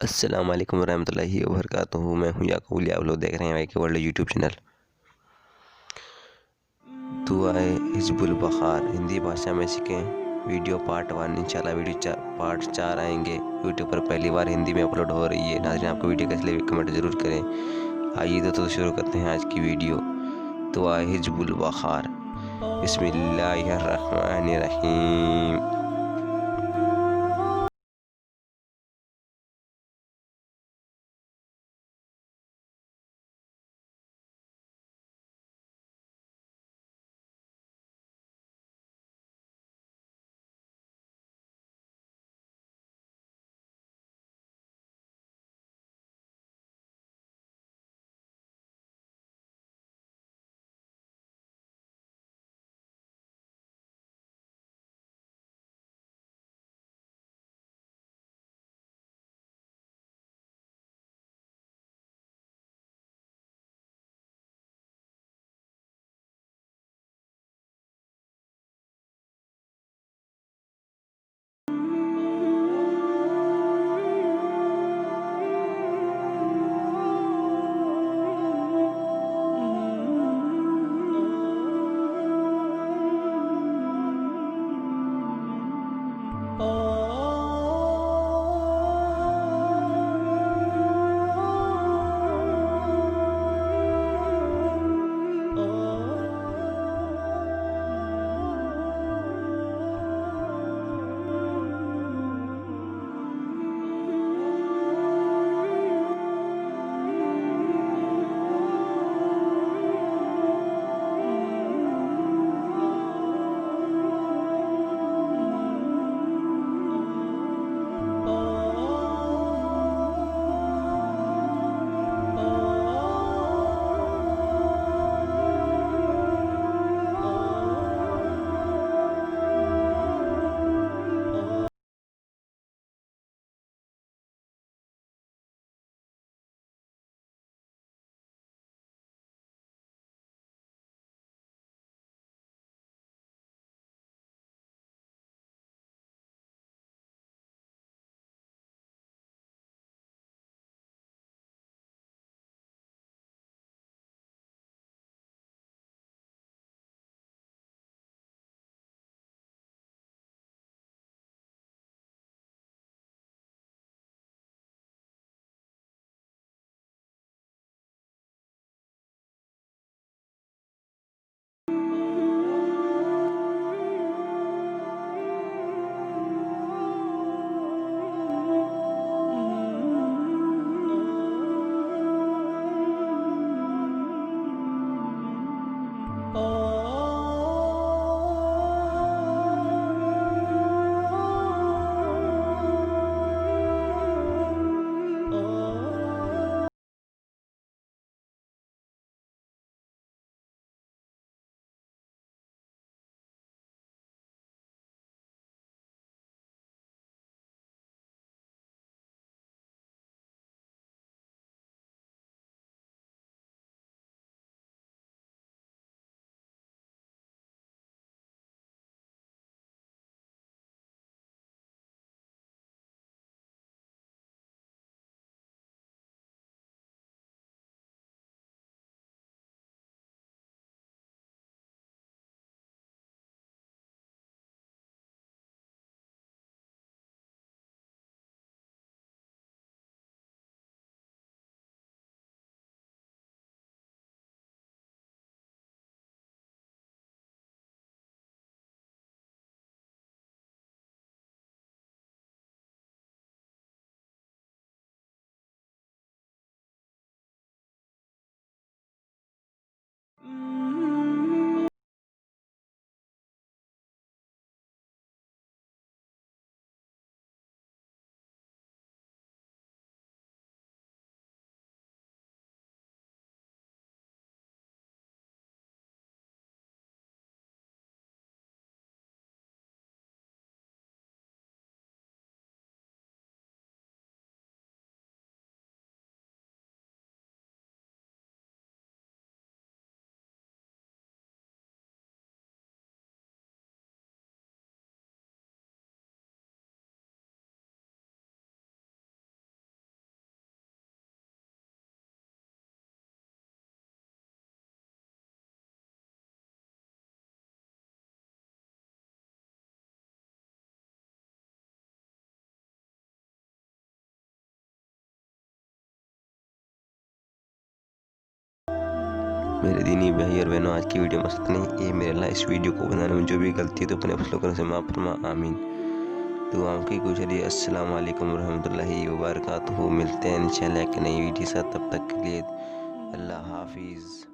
अस्सलाम वालेकुम रहमतुल्लाहि व बरकातुहू। मैं हूँ याकूब, आप लोग देख रहे हैं वाई के वर्ल्ड यूट्यूब चैनल। दुआए हिजबुल बखार हिंदी भाषा में सीखें वीडियो पार्ट 1। इंशाल्लाह वीडियो पार्ट 4 आएंगे। यूट्यूब पर पहली बार हिंदी में अपलोड हो रही है। नाज़रीन, आपको वीडियो कैसी लगी कमेंट ज़रूर करें। आइए दोस्तों, शुरू करते हैं आज की वीडियो। दुआए हिजबुल बखार। बिस्मिल्लाहिर्रहमानिर्रहीम। मेरे दीनी भाई और बहनों, आज की वीडियो में इतना ही। मेरे अल्लाह इस वीडियो को बनाने में जो भी गलती है तो अपने फसलों से माफ़ फरमा, आमीन। दुआओं की गुजारिश। अस्सलाम वालेकुम रहमतुल्लाहि व बरकातुहू। मिलते हैं इंशाअल्लाह एक नई वीडियो साथ, तब तक के लिए अल्लाह हाफिज़।